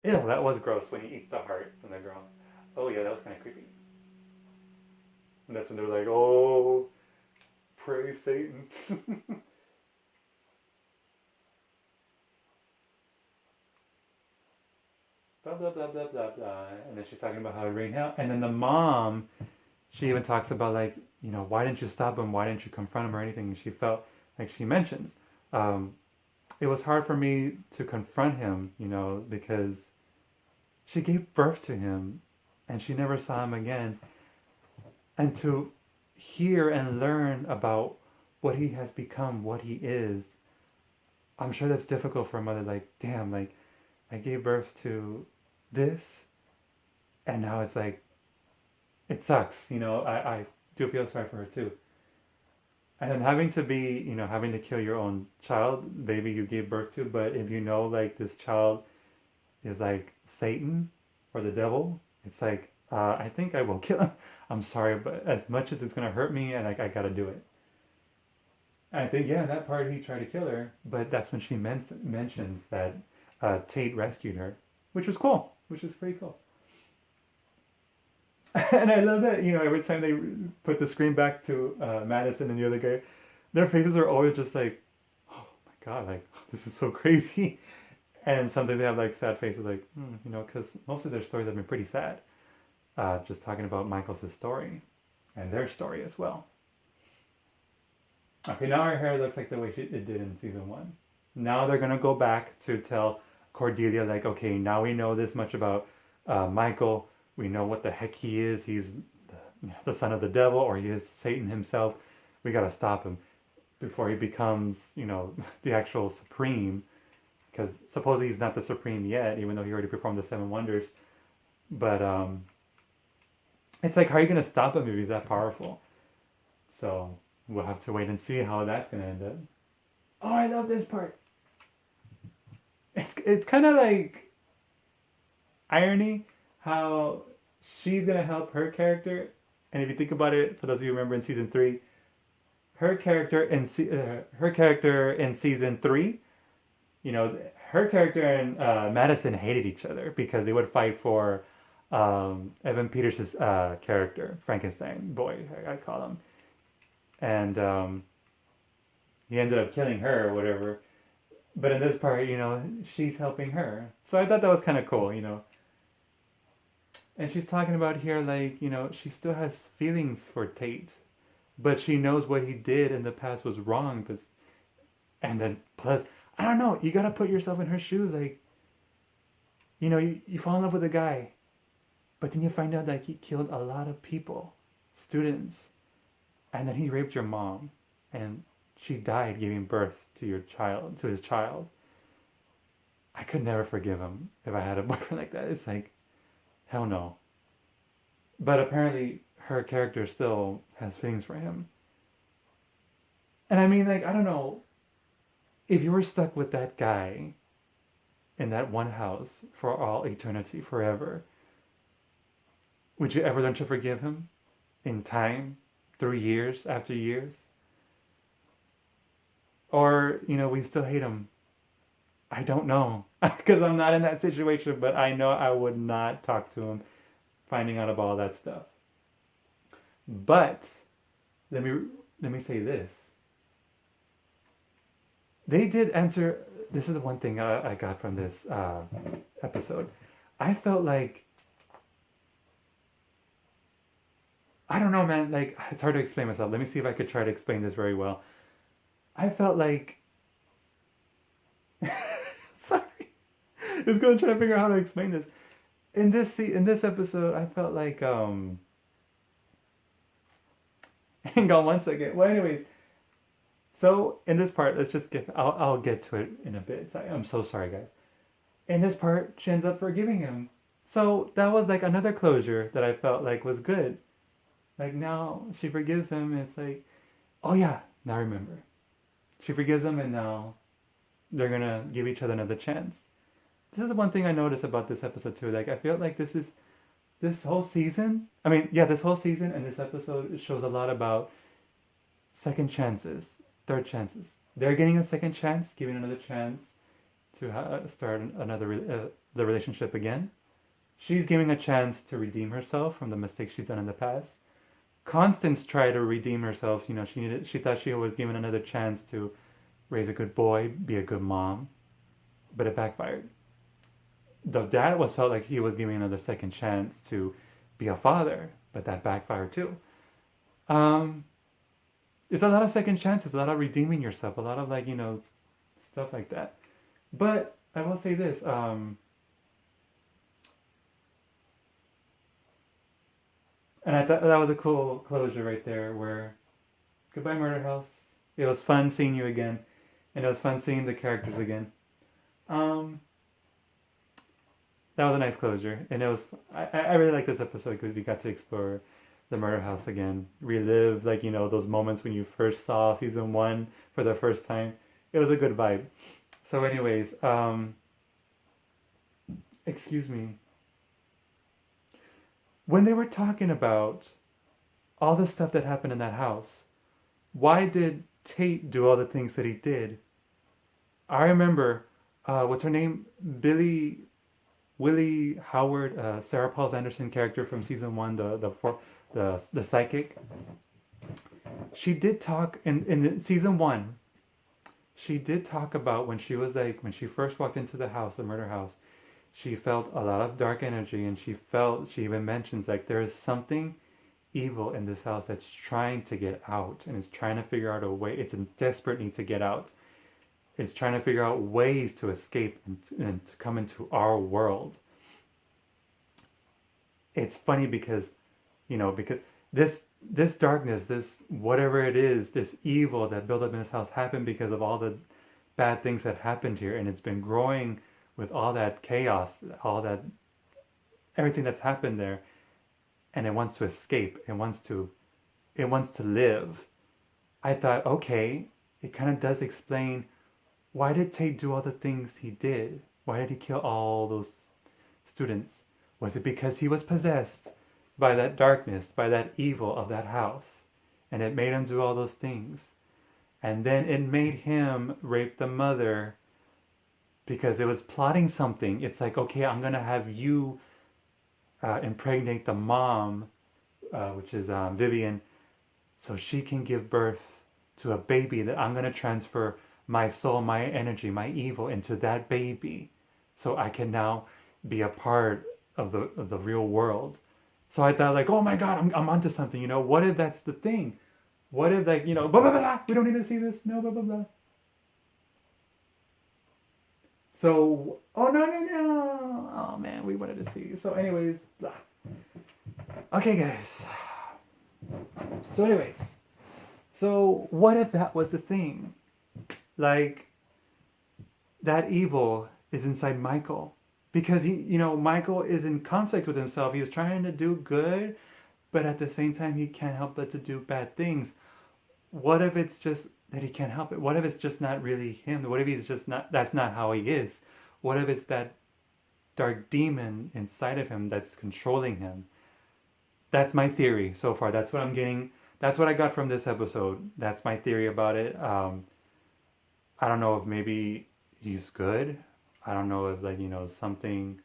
Yeah, that was gross when he eats the heart from the girl. Oh yeah, that was kind of creepy. And that's when they're like, "Oh, praise Satan." Blah blah blah blah blah blah. And then she's talking about how it rained hell. And then the mom, she even talks about like, why didn't you stop him? Why didn't you confront him or anything? And she felt like she mentions, um, it was hard for me to confront him, because she gave birth to him, and she never saw him again. And to hear and learn about what he has become, what he is, I'm sure that's difficult for a mother. Like, damn, like I gave birth to this, and now it's like it sucks. I do feel sorry for her too. And then having to be, having to kill your own child, baby you gave birth to, but if you know like this child is like Satan or the devil, it's like, I think I will kill him. I'm sorry, but as much as it's gonna hurt me, and like I gotta do it. And I think, yeah, that part he tried to kill her, but that's when she mentions that Tate rescued her, which was cool, which is pretty cool. And I love that, every time they put the screen back to Madison and the other guy, their faces are always just like, oh my god, like this is so crazy. And sometimes they have like sad faces, like, because most of their stories have been pretty sad. Just talking about Michael's story and their story as well. Okay, now her hair looks like the way it did in season one. Now they're gonna go back to tell Cordelia, like, okay, now we know this much about Michael. We know what the heck he is. He's the son of the devil, or he is Satan himself. We gotta stop him before he becomes, the actual supreme. Because supposedly he's not the supreme yet, even though he already performed the seven wonders. But it's like, how are you gonna stop him if he's that powerful? So we'll have to wait and see how that's gonna end up. Oh, I love this part. It's kind of like irony how she's gonna help her character, and if you think about it, for those of you who remember in season three, her character in season three, her character and Madison hated each other because they would fight for Evan Peters' character, Frankenstein boy, I call him, and he ended up killing her or whatever. But in this part, she's helping her, so I thought that was kind of cool. And she's talking about here, like, she still has feelings for Tate, but she knows what he did in the past was wrong. But and then plus, I don't know. You gotta put yourself in her shoes. Like, you fall in love with a guy, but then you find out that he killed a lot of people, students, and then he raped your mom, and she died giving birth to his child. I could never forgive him if I had a boyfriend like that. It's like, hell no. But apparently, her character still has feelings for him. And I mean, like, I don't know. If you were stuck with that guy in that one house for all eternity, forever, would you ever learn to forgive him in time, through years after years? Or, we still hate him? I don't know. Because I'm not in that situation, but I know I would not talk to him finding out about all that stuff. But let me let me say this. They did answer. This is the one thing I got from this episode. I felt like, I don't know, man. Like, it's hard to explain myself. Let me see if I could try to explain this very well. I felt like, sorry, I was gonna try to figure out how to explain this. In this episode, I felt like hang on one second. Well, anyways, so in this part, let's just get. I'll get to it in a bit. I'm so sorry, guys. In this part, she ends up forgiving him. So that was like another closure that I felt like was good. Like, now she forgives him. And it's like, oh yeah, now I remember. She forgives him, and now they're gonna give each other another chance. This is the one thing I noticed about this episode too. Like, I feel like this whole season. I mean, yeah, this whole season and this episode shows a lot about second chances, third chances. They're getting a second chance, giving another chance to start the relationship again. She's giving a chance to redeem herself from the mistakes she's done in the past. Constance tried to redeem herself. She thought she was given another chance to raise a good boy, be a good mom, but it backfired. The dad was felt like he was giving another second chance to be a father, but that backfired too. Um, it's a lot of second chances, a lot of redeeming yourself, a lot of stuff like that. But I will say this, and I thought that was a cool closure right there. Where goodbye, Murder House. It was fun seeing you again, and it was fun seeing the characters again. Um, that was a nice closure, and it was. I really like this episode because we got to explore the Murder House again, relive those moments when you first saw season one for the first time. It was a good vibe. So, anyways, excuse me. When they were talking about all the stuff that happened in that house, why did Tate do all the things that he did? I remember, what's her name? Willie Howard, Sarah Paul Anderson character from season one, the psychic. She did talk in season one. She did talk about when she first walked into the house, the murder house. She felt a lot of dark energy, and she even mentions like there is something evil in this house that's trying to get out and is trying to figure out a way. It's in desperate need to get out. It's trying to figure out ways to escape and to come into our world. It's funny because, because this darkness, this whatever it is, this evil that built up in this house happened because of all the bad things that happened here, and it's been growing with all that chaos, all that everything that's happened there, and it wants to escape. It wants to live. I thought, okay, it kind of does explain why did Tate do all the things he did? Why did he kill all those students? Was it because he was possessed by that darkness, by that evil of that house? And it made him do all those things. And then it made him rape the mother because it was plotting something. It's like, okay, I'm going to have you impregnate the mom, which is Vivian, so she can give birth to a baby that I'm going to transfer my soul, my energy, my evil into that baby, so I can now be a part of the real world. So I thought like, oh my God, I'm onto something. What if that's the thing? What if blah blah blah. We don't need to see this. No blah blah blah. So oh no. Oh man, we wanted to see. So anyways, blah. Okay guys. So anyways, so what if that was the thing? Like, that evil is inside Michael. Because, Michael is in conflict with himself. He's trying to do good, but at the same time, he can't help but to do bad things. What if it's just that he can't help it? What if it's just not really him? What if he's just not, that's not how he is? What if it's that dark demon inside of him that's controlling him? That's my theory so far. That's what I'm getting. That's what I got from this episode. That's my theory about it. I don't know if maybe he's good. I don't know if something.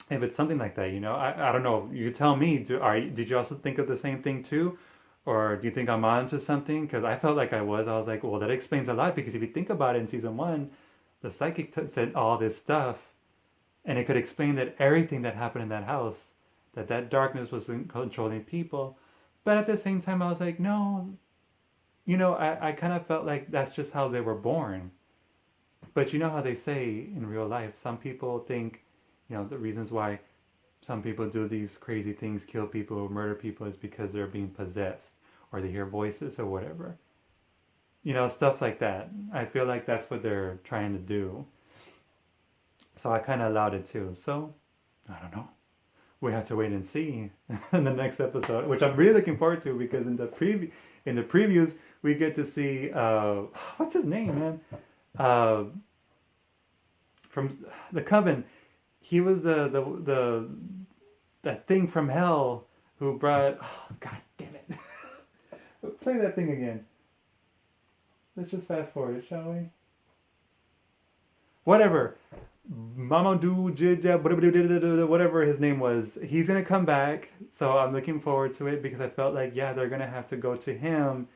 If it's something like that, I don't know. You tell me. Did you also think of the same thing too, or do you think I'm on to something? Because I felt like I was. I was like, well, that explains a lot. Because if you think about it, in season one, the psychic said all this stuff, and it could explain that everything that happened in that house, that darkness was controlling people. But at the same time, I was like, no. I kind of felt like that's just how they were born. But you know how they say in real life, some people think, the reasons why some people do these crazy things, kill people, murder people, is because they're being possessed or they hear voices or whatever. Stuff like that. I feel like that's what they're trying to do. So I kind of allowed it too. So, I don't know. We have to wait and see in the next episode, which I'm really looking forward to, because in the previews we get to see what's his name, man? From the Coven. He was the that thing from hell who brought. Oh, God damn it! Play that thing again. Let's just fast forward it, shall we? Whatever. Mamadou whatever his name was, he's gonna come back. So I'm looking forward to it because I felt like yeah, they're gonna have to go to him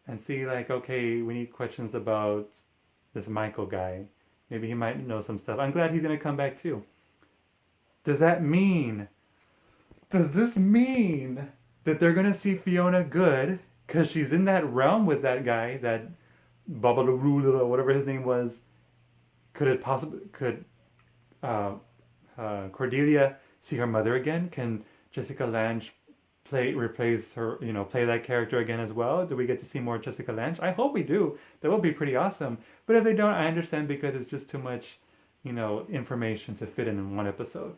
and see like okay, we need questions about this Michael guy. Maybe he might know some stuff. I'm glad he's gonna come back too. Does that mean? Does this mean that they're gonna see Fiona Good because she's in that realm with that guy, that Babalaroo, whatever his name was? Could it possibly could uh, Cordelia see her mother again? Can Jessica Lange replace her, play that character again as well? Do we get to see more Jessica Lange? I hope we do. That would be pretty awesome. But if they don't, I understand because it's just too much, information to fit in one episode.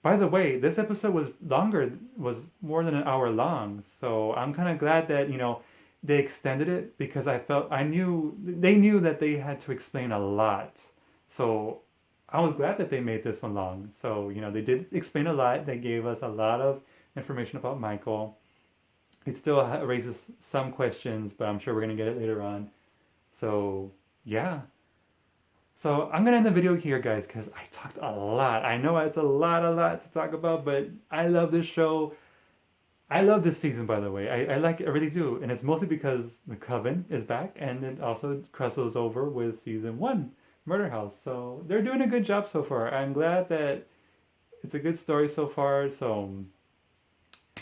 By the way, this episode was more than an hour long. So I'm kind of glad that, they extended it because they knew that they had to explain a lot. So I was glad that they made this one long. So, they did explain a lot. They gave us a lot of information about Michael. It still raises some questions, but I'm sure we're going to get it later on. So, yeah. So I'm gonna end the video here, guys, because I talked a lot. I know it's a lot to talk about, but I love this show. I love this season, by the way. I like it, I really do, and it's mostly because the Coven is back, and it also crosses over with season one, Murder House. So they're doing a good job so far. I'm glad that it's a good story so far. So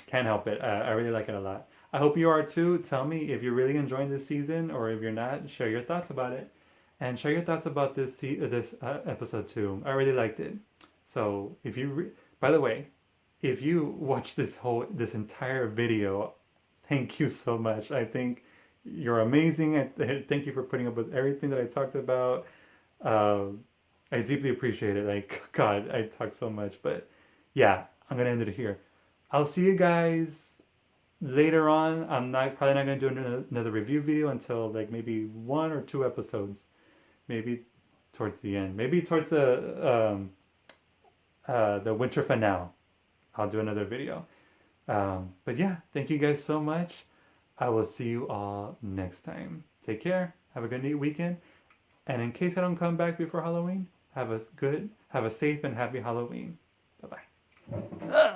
can't help it. I really like it a lot. I hope you are too. Tell me if you're really enjoying this season, or if you're not. Share your thoughts about it. And share your thoughts about this episode too. I really liked it. So if you, by the way, if you watch this entire video, thank you so much. I think you're amazing. Thank you for putting up with everything that I talked about. I deeply appreciate it. Like God, I talked so much, but yeah, I'm gonna end it here. I'll see you guys later on. I'm not probably not gonna do another review video until like maybe 1 or 2 episodes. Maybe towards the end. Maybe towards the winter finale. I'll do another video. But yeah, thank you guys so much. I will see you all next time. Take care. Have a good weekend. And in case I don't come back before Halloween, have a safe and happy Halloween. Bye bye.